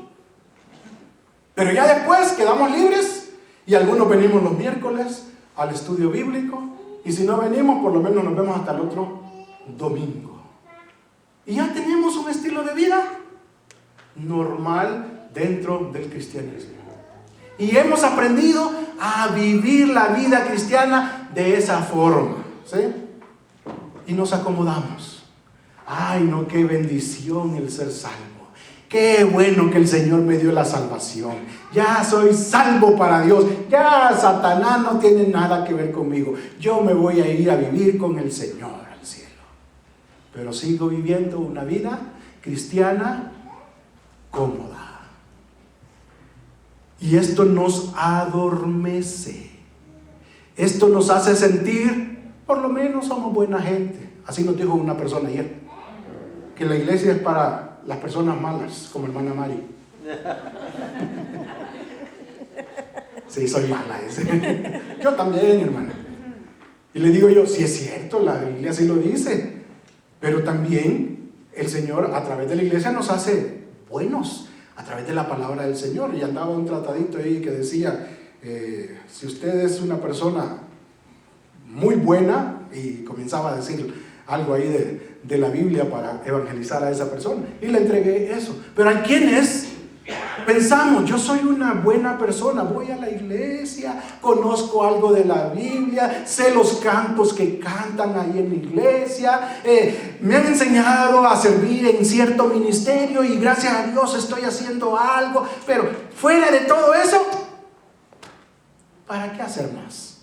Pero ya después quedamos libres y algunos venimos los miércoles al estudio bíblico, y si no venimos, por lo menos nos vemos hasta el otro domingo. Y ya tenemos un estilo de vida normal dentro del cristianismo. Y hemos aprendido a vivir la vida cristiana de esa forma, ¿sí? Y nos acomodamos. Ay, no, qué bendición el ser salvo. Qué bueno que el Señor me dio la salvación. Ya soy salvo para Dios. Ya Satanás no tiene nada que ver conmigo. Yo me voy a ir a vivir con el Señor al cielo. Pero sigo viviendo una vida cristiana cómoda. Y esto nos adormece. Esto nos hace sentir, por lo menos somos buena gente. Así nos dijo una persona ayer, que la iglesia es para las personas malas, como hermana Mari. Sí, soy mala ese. Yo también, hermana. Y le digo yo, sí es cierto, la Biblia así lo dice. Pero también el Señor a través de la iglesia nos hace buenos, a través de la palabra del Señor. Y andaba un tratadito ahí que decía, si usted es una persona muy buena, y comenzaba a decir algo ahí de la Biblia para evangelizar a esa persona, y le entregué eso. Pero hay quienes pensamos, yo soy una buena persona, voy a la iglesia, conozco algo de la Biblia, sé los cantos que cantan ahí en la iglesia, me han enseñado a servir en cierto ministerio y gracias a Dios estoy haciendo algo, pero fuera de todo eso, ¿para qué hacer más?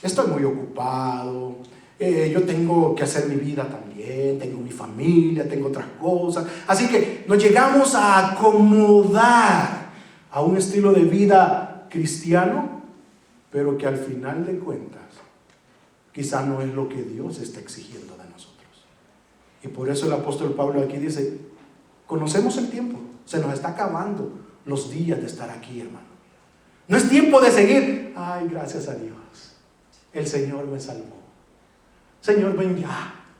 Estoy muy ocupado, yo tengo que hacer mi vida también, tengo mi familia, tengo otras cosas. Así que nos llegamos a acomodar a un estilo de vida cristiano, pero que al final de cuentas quizá no es lo que Dios está exigiendo de nosotros. Y por eso el apóstol Pablo aquí dice, conocemos el tiempo, se nos está acabando los días de estar aquí, hermano. No es tiempo de seguir, ay, gracias a Dios, el Señor me salvó. Señor, ven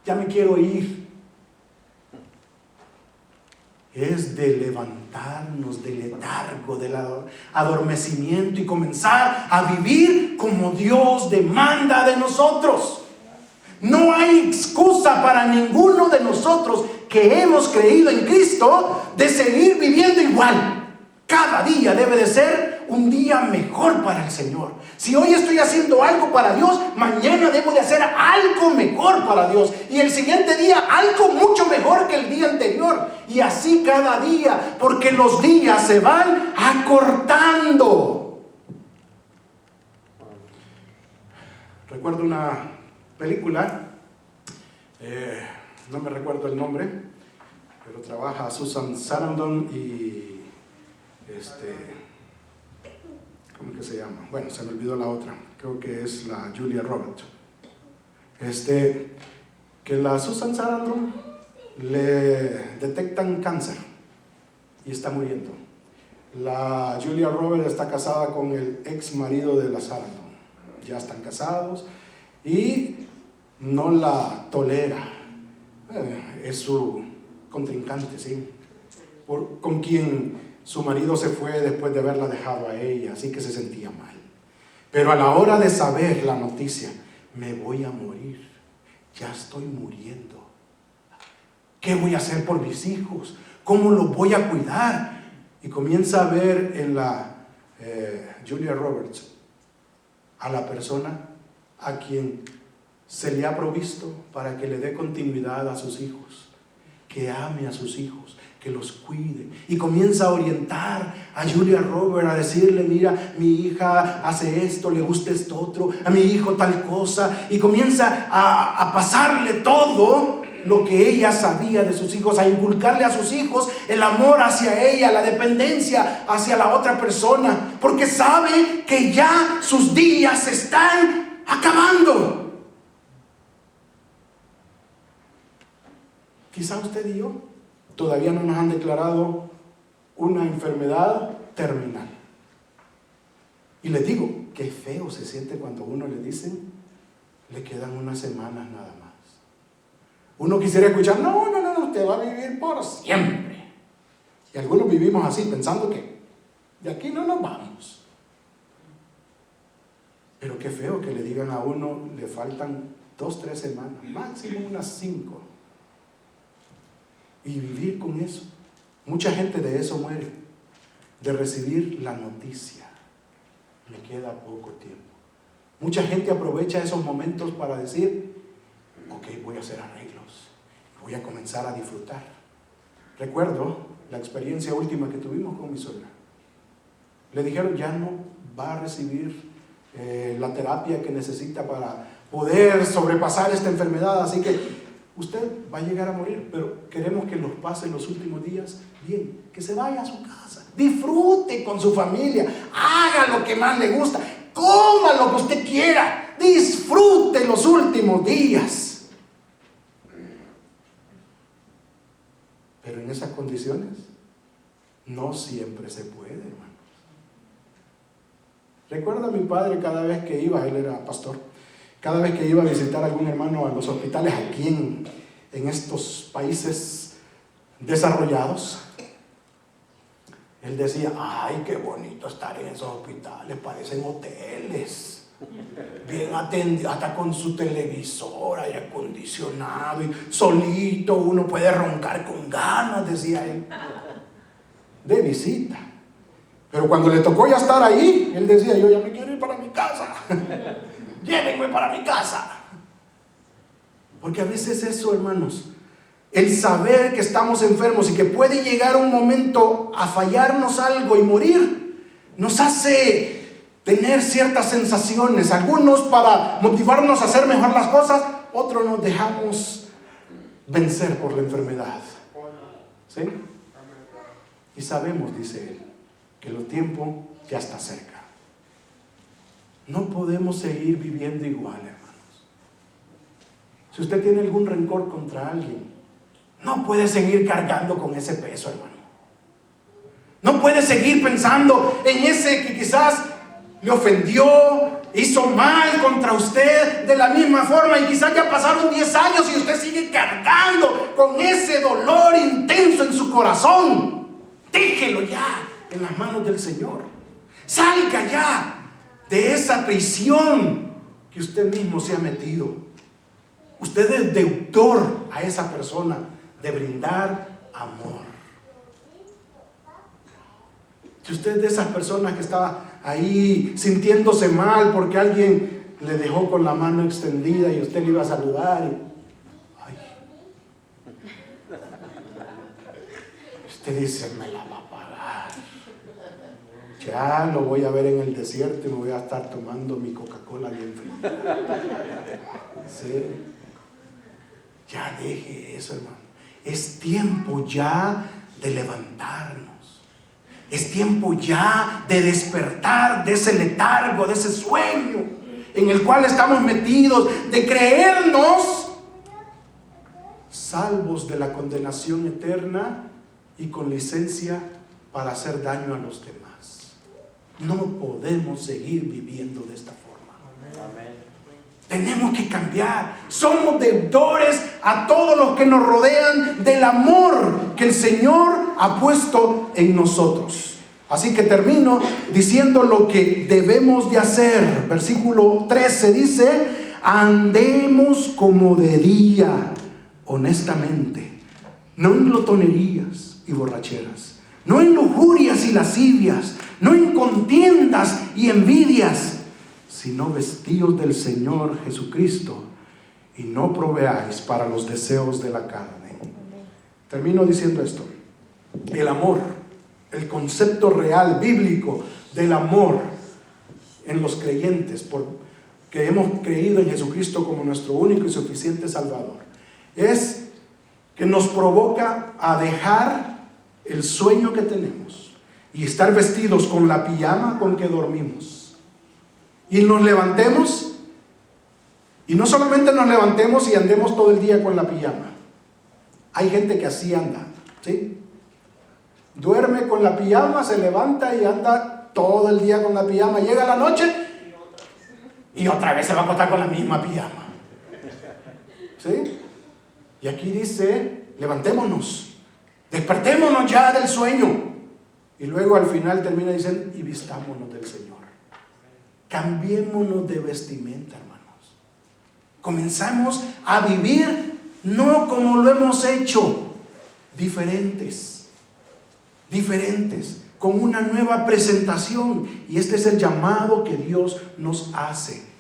ya me quiero ir. Es de levantarnos del letargo, del adormecimiento y comenzar a vivir como Dios demanda de nosotros. No hay excusa para ninguno de nosotros que hemos creído en Cristo de seguir viviendo igual. Cada día debe de ser un día mejor para el Señor. Si hoy estoy haciendo algo para Dios, mañana debo de hacer algo mejor para Dios. Y el siguiente día algo mucho mejor que el día anterior. Y así cada día, porque los días se van acortando. Recuerdo una película, no me recuerdo el nombre, pero trabaja Susan Sarandon y ¿cómo que se llama? Bueno, se me olvidó la otra, creo que es la Julia Roberts. Que la Susan Sarandon le detectan cáncer y está muriendo. La Julia Roberts está casada con el ex marido de la Sarandon, ya están casados y no la tolera. Es su contrincante, ¿sí? Con quien su marido se fue después de haberla dejado a ella, así que se sentía mal. Pero a la hora de saber la noticia, me voy a morir, ya estoy muriendo. ¿Qué voy a hacer por mis hijos? ¿Cómo los voy a cuidar? Y comienza a ver en la Julia Roberts a la persona a quien se le ha provisto para que le dé continuidad a sus hijos, que ame a sus hijos, que los cuide. Y comienza a orientar a Julia Roberts, a decirle: mira, mi hija hace esto, le gusta esto otro, a mi hijo tal cosa. Y comienza a pasarle todo lo que ella sabía de sus hijos, a inculcarle a sus hijos el amor hacia ella, la dependencia hacia la otra persona, porque sabe que ya sus días se están acabando. Quizá usted y yo todavía no nos han declarado una enfermedad terminal. Y les digo, qué feo se siente cuando uno le dicen, le quedan unas semanas nada más. Uno quisiera escuchar, no, usted va a vivir por siempre. Y algunos vivimos así, pensando que de aquí no nos vamos. Pero qué feo que le digan a uno, le faltan 2-3 semanas, máximo unas 5. Y vivir con eso. Mucha gente de eso muere, de recibir la noticia. Me queda poco tiempo. Mucha gente aprovecha esos momentos para decir, ok, voy a hacer arreglos, voy a comenzar a disfrutar. Recuerdo la experiencia última que tuvimos con mi suegra. Le dijeron, ya no va a recibir la terapia que necesita para poder sobrepasar esta enfermedad, así que usted va a llegar a morir, pero queremos que los pase los últimos días bien, que se vaya a su casa, disfrute con su familia, haga lo que más le gusta, coma lo que usted quiera, disfrute los últimos días. Pero en esas condiciones no siempre se puede, hermanos. Recuerdo a mi padre cada vez que iba, él era pastor, cada vez que iba a visitar a algún hermano a los hospitales aquí en estos países desarrollados, él decía, ay, qué bonito estar en esos hospitales, parecen hoteles, bien atendido, hasta con su televisor, aire acondicionado, y solito uno puede roncar con ganas, decía él, de visita. Pero cuando le tocó ya estar ahí, él decía, yo ya me quiero ir para mi casa. Llévenme para mi casa. Porque a veces eso, hermanos, el saber que estamos enfermos y que puede llegar un momento a fallarnos algo y morir, nos hace tener ciertas sensaciones. Algunos para motivarnos a hacer mejor las cosas, otros nos dejamos vencer por la enfermedad. ¿Sí? Y sabemos, dice él, que el tiempo ya está cerca. No podemos seguir viviendo igual, hermanos. Si usted tiene algún rencor contra alguien, no puede seguir cargando con ese peso, hermano. No puede seguir pensando en ese que quizás le ofendió, hizo mal contra usted de la misma forma, y quizás ya pasaron 10 años y usted sigue cargando con ese dolor intenso en su corazón. Déjelo ya en las manos del Señor. Salga ya de esa prisión que usted mismo se ha metido. Usted es deudor a esa persona de brindar amor. Si usted es de esas personas que estaba ahí sintiéndose mal porque alguien le dejó con la mano extendida y usted le iba a saludar usted dice, me la va a pagar. Ya lo voy a ver en el desierto y me voy a estar tomando mi Coca-Cola bien fría. ¿Sí? Ya deje eso, hermano. Es tiempo ya de levantarnos. Es tiempo ya de despertar de ese letargo, de ese sueño en el cual estamos metidos, de creernos salvos de la condenación eterna y con licencia para hacer daño a los demás. No podemos seguir viviendo de esta forma. Amén. Tenemos que cambiar. Somos deudores a todos los que nos rodean del amor que el Señor ha puesto en nosotros. Así que termino diciendo lo que debemos de hacer. Versículo 13 dice: andemos como de día, honestamente, no en glotonerías y borracheras, no en lujurias y lascivias, no en contiendas y envidias, sino vestidos del Señor Jesucristo, y no proveáis para los deseos de la carne. Termino diciendo esto: el amor, el concepto real bíblico del amor en los creyentes, que hemos creído en Jesucristo como nuestro único y suficiente Salvador, es que nos provoca a dejar el sueño que tenemos y estar vestidos con la pijama con que dormimos, y nos levantemos, y no solamente nos levantemos y andemos todo el día con la pijama. Hay gente que así anda, ¿sí? Duerme con la pijama, se levanta y anda todo el día con la pijama. Llega la noche y otra vez se va a acostar con la misma pijama, ¿sí? Y aquí dice: levantémonos, despertémonos ya del sueño. Y luego al final termina diciendo: y vistámonos del Señor. Cambiémonos de vestimenta, hermanos. Comenzamos a vivir no como lo hemos hecho, diferentes, con una nueva presentación. Y este es el llamado que Dios nos hace.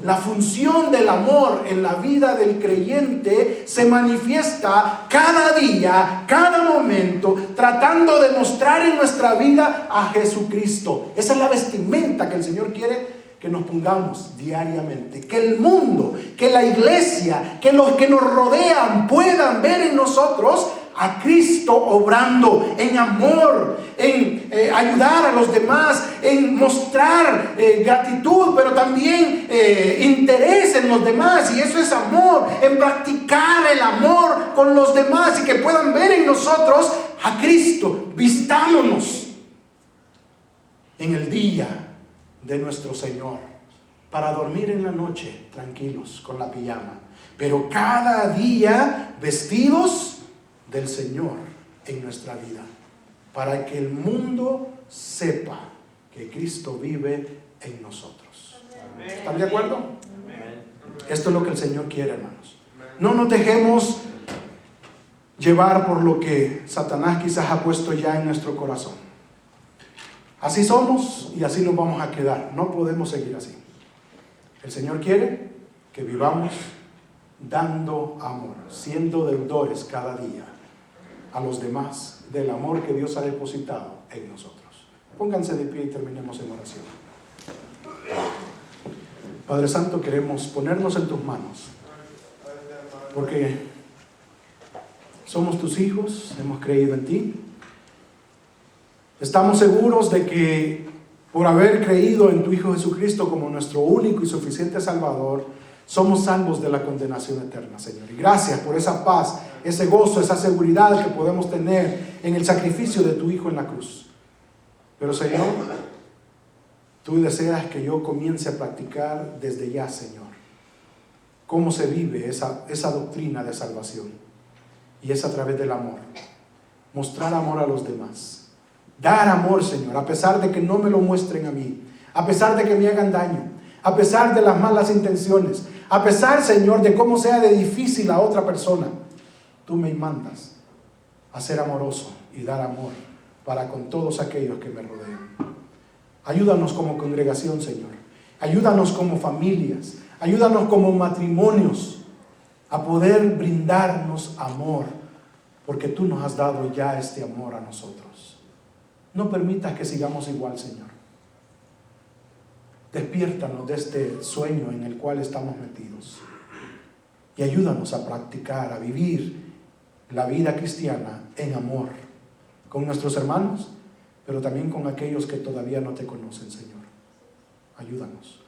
La función del amor en la vida del creyente se manifiesta cada día, cada momento, tratando de mostrar en nuestra vida a Jesucristo. Esa es la vestimenta que el Señor quiere que nos pongamos diariamente. Que el mundo, que la iglesia, que los que nos rodean puedan ver en nosotros a Cristo obrando en amor, en ayudar a los demás, en mostrar gratitud, pero también interés en los demás. Y eso es amor, en practicar el amor con los demás, y que puedan ver en nosotros a Cristo. Vistámonos en el día de nuestro Señor, para dormir en la noche tranquilos con la pijama, pero cada día vestidos del Señor en nuestra vida, para que el mundo sepa que Cristo vive en nosotros. ¿Están de acuerdo? Esto es lo que el Señor quiere, hermanos. No nos dejemos llevar por lo que Satanás quizás ha puesto ya en nuestro corazón. Así somos y así nos vamos a quedar. No podemos seguir así. El Señor quiere que vivamos dando amor, siendo deudores cada día a los demás del amor que Dios ha depositado en nosotros. Pónganse de pie y terminemos en oración. Padre Santo, queremos ponernos en tus manos, porque somos tus hijos, hemos creído en ti. Estamos seguros de que por haber creído en tu Hijo Jesucristo como nuestro único y suficiente Salvador, somos salvos de la condenación eterna, Señor. Y gracias por esa paz, ese gozo, esa seguridad que podemos tener en el sacrificio de tu Hijo en la cruz. Pero, Señor, tú deseas que yo comience a practicar desde ya, Señor, cómo se vive esa doctrina de salvación. Y es a través del amor. Mostrar amor a los demás. Dar amor, Señor, a pesar de que no me lo muestren a mí, a pesar de que me hagan daño, a pesar de las malas intenciones, a pesar, Señor, de cómo sea de difícil a otra persona. Tú me mandas a ser amoroso y dar amor para con todos aquellos que me rodean. Ayúdanos como congregación, Señor. Ayúdanos como familias. Ayúdanos como matrimonios a poder brindarnos amor, porque tú nos has dado ya este amor a nosotros. No permitas que sigamos igual, Señor. Despiértanos de este sueño en el cual estamos metidos y ayúdanos a practicar, a vivir la vida cristiana en amor con nuestros hermanos, pero también con aquellos que todavía no te conocen, Señor. Ayúdanos.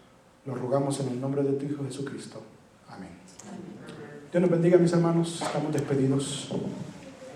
Lo rogamos en el nombre de tu Hijo Jesucristo. Amén. Dios nos bendiga, mis hermanos. Estamos despedidos.